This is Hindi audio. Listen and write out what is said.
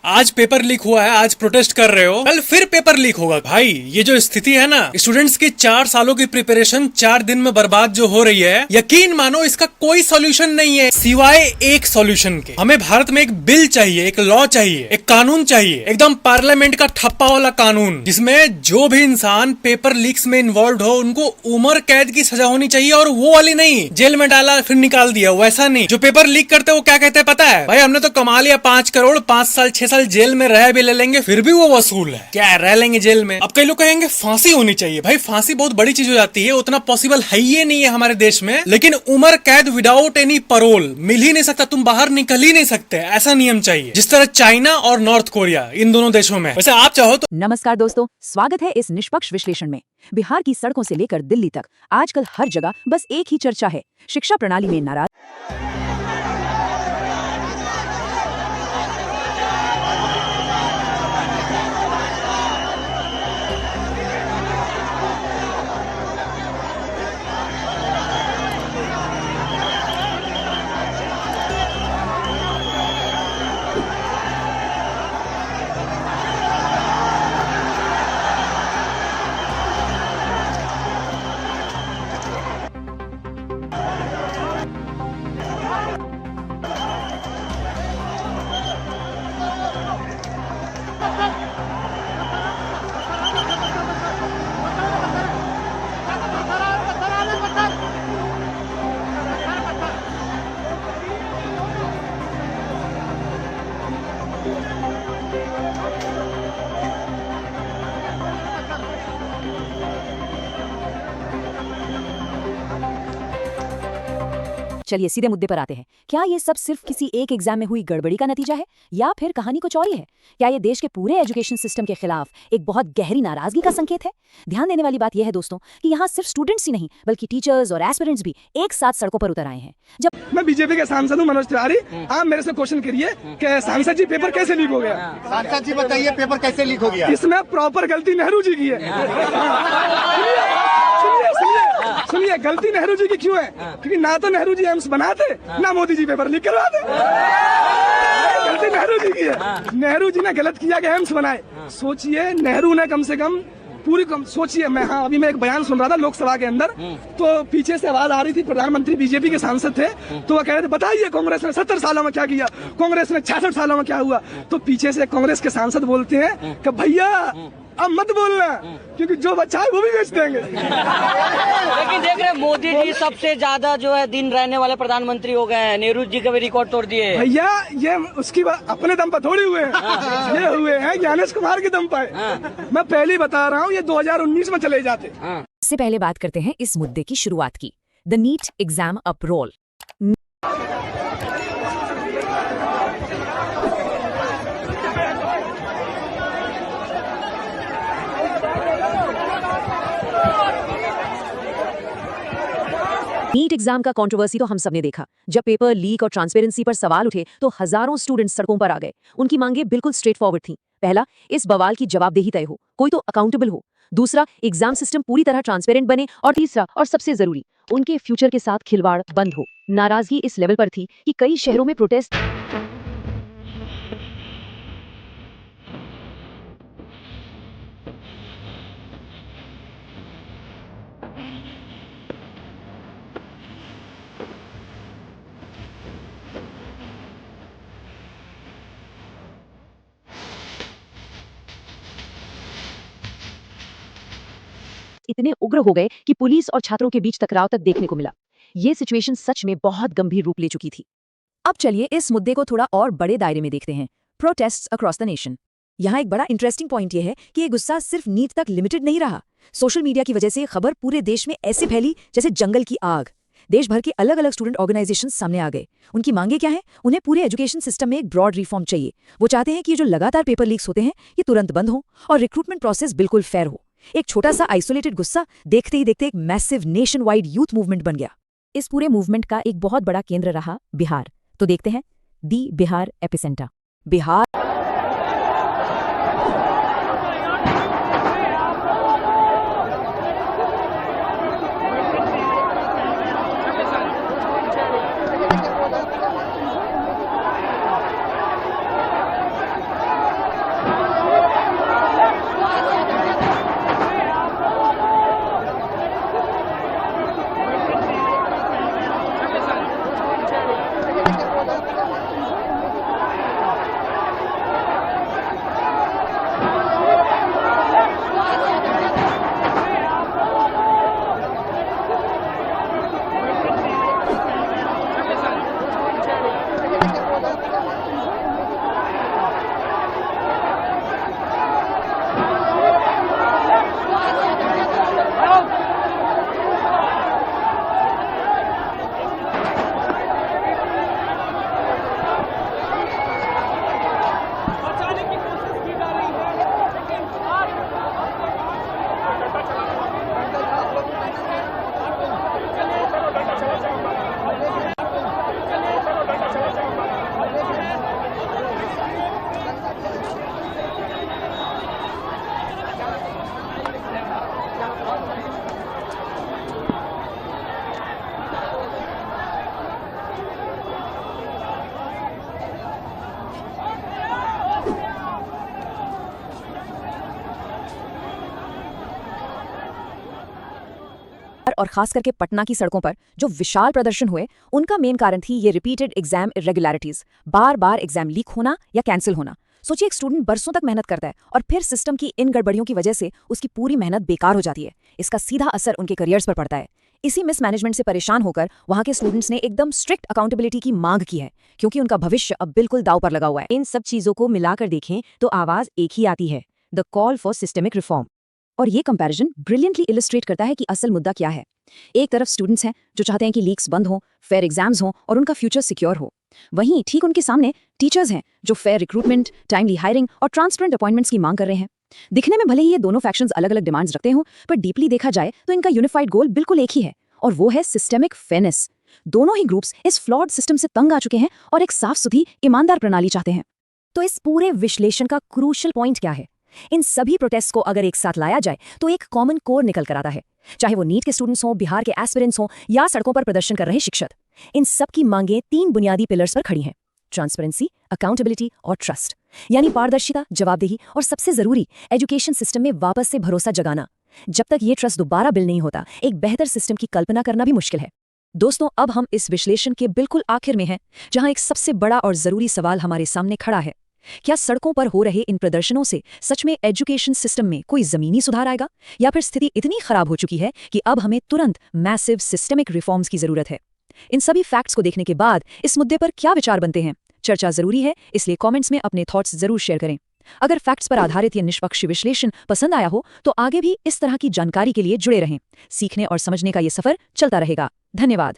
आज पेपर लीक हुआ है, आज प्रोटेस्ट कर रहे हो, कल फिर पेपर लीक होगा। भाई ये जो स्थिति है ना, स्टूडेंट्स की 4 सालों की प्रिपरेशन 4 दिन में बर्बाद जो हो रही है, यकीन मानो इसका कोई सॉल्यूशन नहीं है सिवाय एक सॉल्यूशन के। हमें भारत में एक बिल चाहिए, एक लॉ चाहिए, एक कानून चाहिए, एकदम पार्लियामेंट का ठप्पा वाला कानून, जिसमें जो भी इंसान पेपर लीक्स में इन्वॉल्व हो उनको उम्र कैद की सजा होनी चाहिए। और वो वाली नहीं, जेल में डाला फिर निकाल दिया, वैसा नहीं। जो पेपर लीक करते वो क्या कहते हैं पता है? भाई हमने तो कमा लिया 5 करोड़, 5 साल 6 साल जेल में रह भी ले लेंगे, फिर भी वो वसूल है। क्या रह लेंगे जेल में? अब कई लोग कहेंगे फांसी होनी चाहिए। भाई फांसी बहुत बड़ी चीज हो जाती है, उतना पॉसिबल है ही नहीं है हमारे देश में। लेकिन उम्र कैद विदाउट एनी पैरोल मिल ही नहीं सकता, तुम बाहर निकल ही नहीं सकते, ऐसा नियम चाहिए जिस तरह चाइना और नॉर्थ कोरिया इन दोनों देशों में। वैसे आप चाहो तो। नमस्कार दोस्तों, स्वागत है इस निष्पक्ष विश्लेषण में। बिहार की सड़कों से लेकर दिल्ली तक आजकल हर जगह बस एक ही चर्चा है, शिक्षा प्रणाली में नाराज। चलिए सीधे मुद्दे पर आते हैं। क्या ये सब सिर्फ किसी एक एग्जाम में हुई गड़बड़ी का नतीजा है या फिर कहानी कुछ और ही है? क्या ये देश के पूरे एजुकेशन सिस्टम के खिलाफ एक बहुत गहरी नाराजगी का संकेत है? ध्यान देने वाली बात यह है दोस्तों कि यहाँ सिर्फ स्टूडेंट्स ही नहीं बल्कि टीचर्स और एस्पिरेंट्स भी एक साथ सड़कों पर उतर आए हैं। जब मैं बीजेपी के सांसद हूँ मनोज तिवारी, आप मेरे से क्वेश्चन करिए कि सांसद जी पेपर कैसे लीक हो गया? सांसद जी बताइए पेपर कैसे लीक हो गया? इसमें प्रॉपर गलती नेहरू जी की है। सुनिए गलती नेहरू जी की क्यों है? क्योंकि ना तो नेहरू जी एम्स बनाते ना मोदी जी पेपर लीक करवाते। गलती नेहरू जी की है। नेहरू जी ने गलत किया कि एम्स बनाए। सोचिए नेहरू ने कम से कम सोचिए। मैं अभी मैं एक बयान सुन रहा था लोकसभा के अंदर, तो पीछे से आवाज आ रही थी, प्रधानमंत्री बीजेपी के सांसद थे, तो वो कह रहे थे बताइए कांग्रेस ने 70 सालों में क्या किया, कांग्रेस ने 66 सालों में क्या हुआ। तो पीछे से कांग्रेस के सांसद बोलते हैं कि भैया अब मत बोलना, क्योंकि जो बच्चा है वो भी बेच देंगे। लेकिन देख रहे मोदी जी सबसे ज्यादा जो है दिन रहने वाले प्रधानमंत्री हो गए हैं, नेहरू जी का भी रिकॉर्ड तोड़ दिए। भैया ये उसकी अपने दम पर थोड़ी हुए हैं, ये हुए हैं ज्ञानेश कुमार के दम पर। मैं पहले ही बता रहा हूँ ये 2019 में चले जाते। इससे पहले बात करते हैं इस मुद्दे की शुरुआत की, the NEET exam uproar. NEET exam का कंट्रोवर्सी तो हम सबने देखा। जब पेपर लीक और ट्रांसपेरेंसी पर सवाल उठे तो हजारों स्टूडेंट्स सड़कों पर आ गए। उनकी मांगें बिल्कुल स्ट्रेट फॉरवर्ड थीं। पहला, इस बवाल की जवाबदेही तय हो, कोई तो अकाउंटेबल हो। दूसरा, एग्जाम सिस्टम पूरी तरह ट्रांसपेरेंट बने। और तीसरा और सबसे जरूरी, उनके फ्यूचर के साथ खिलवाड़ बंद हो। नाराजगी इस लेवल पर थी कि कई शहरों में प्रोटेस्ट इतने उग्र हो गए कि पुलिस और छात्रों के बीच टकराव तक देखने को मिला। ये सिचुएशन सच में बहुत गंभीर रूप ले चुकी थी। अब चलिए इस मुद्दे को थोड़ा और बड़े दायरे में देखते हैं, प्रोटेस्ट्स अक्रॉस द नेशन। यहाँ एक बड़ा इंटरेस्टिंग पॉइंट ये है कि ये गुस्सा सिर्फ नीट तक लिमिटेड नहीं रहा। सोशल मीडिया की वजह से खबर पूरे देश में ऐसे फैली जैसे जंगल की आग। देश भर के अलग अलग स्टूडेंट ऑर्गेनाइजेशन सामने आ गए। उनकी मांगे क्या है? उन्हें पूरे एजुकेशन सिस्टम में एक ब्रॉड रिफॉर्म चाहिए। वो चाहते हैं कि ये जो लगातार पेपर लीक्स होते हैं ये तुरंत बंद हो और रिक्रूटमेंट प्रोसेस बिल्कुल फेयर हो। एक छोटा सा आइसोलेटेड गुस्सा देखते ही देखते एक massive nation wide youth movement बन गया। इस पूरे मूवमेंट का एक बहुत बड़ा केंद्र रहा बिहार। तो देखते हैं दी बिहार एपिसेंटर। बिहार और खास करके पटना की सड़कों पर जो विशाल प्रदर्शन हुए, उनका मेन कारण थी ये रिपीटेड एग्जाम इरेगुलरिटीज, बार बार एग्जाम लीक होना या कैंसिल होना। सोचिए, एक स्टूडेंट बरसों तक मेहनत करता है और फिर सिस्टम की इन गड़बड़ियों की वजह से उसकी पूरी मेहनत बेकार हो जाती है। इसका सीधा असर उनके करियर्स पर पड़ता है। इसी मिसमैनेजमेंट से परेशान होकर वहां के स्टूडेंट्स ने एकदम स्ट्रिक्ट अकाउंटेबिलिटी की मांग की है, क्योंकि उनका भविष्य अब बिल्कुल दांव पर लगा हुआ है। इन सब चीजों को मिलाकर देखें तो आवाज एक ही आती है, the call for systemic reform. और ये कंपैरिजन ब्रिलियंटली इलिस्ट्रेट करता है कि असल मुद्दा क्या है। एक तरफ स्टूडेंट्स हैं जो चाहते हैं कि लीक्स बंद हो, फेयर एग्जाम्स हो और उनका फ्यूचर सिक्योर हो। वहीं ठीक उनके सामने टीचर्स हैं जो फेयर रिक्रूटमेंट, टाइमली हायरिंग और ट्रांसपेरेंट अपॉइंटमेंट्स की मांग कर रहे हैं। दिखने में भले ही ये दोनों फैक्शंस अलग अलग डिमांड्स रखते हों, पर डीपली देखा जाए तो इनका यूनिफाइड गोल बिल्कुल एक ही है, और वो है सिस्टेमिक फेयरनेस। दोनों ही ग्रुप्स इस फ्लॉड सिस्टम से तंग आ चुके हैं और एक साफ सुथरी, ईमानदार प्रणाली चाहते हैं। तो इस पूरे विश्लेषण का क्रूशियल पॉइंट क्या है? इन सभी प्रोटेस्ट को अगर एक साथ लाया जाए तो एक कॉमन कोर निकल कर आता है, चाहे वो नीट के स्टूडेंट्स हों, बिहार के एस्पिरेंट्स हों या सड़कों पर प्रदर्शन कर रहे शिक्षक। इन सब की मांगें 3 बुनियादी पिलर्स पर खड़ी हैं: ट्रांसपेरेंसी, अकाउंटेबिलिटी और ट्रस्ट, यानी पारदर्शिता, जवाबदेही और सबसे जरूरी एजुकेशन सिस्टम में वापस से भरोसा जगाना। जब तक ये ट्रस्ट दोबारा बिल्ड नहीं होता, एक बेहतर सिस्टम की कल्पना करना भी मुश्किल है। दोस्तों, अब हम इस विश्लेषण के बिल्कुल आखिर में हैं, जहां एक सबसे बड़ा और जरूरी सवाल हमारे सामने खड़ा है। क्या सड़कों पर हो रहे इन प्रदर्शनों से सच में एजुकेशन सिस्टम में कोई जमीनी सुधार आएगा, या फिर स्थिति इतनी खराब हो चुकी है कि अब हमें तुरंत मैसिव सिस्टेमिक रिफॉर्म्स की जरूरत है? इन सभी फैक्ट्स को देखने के बाद इस मुद्दे पर क्या विचार बनते हैं? चर्चा जरूरी है, इसलिए कमेंट्स में अपने थॉट्स जरूर शेयर करें। अगर फैक्ट्स पर आधारित ये निष्पक्ष विश्लेषण पसंद आया हो तो आगे भी इस तरह की जानकारी के लिए जुड़े रहें। सीखने और समझने का ये सफर चलता रहेगा। धन्यवाद।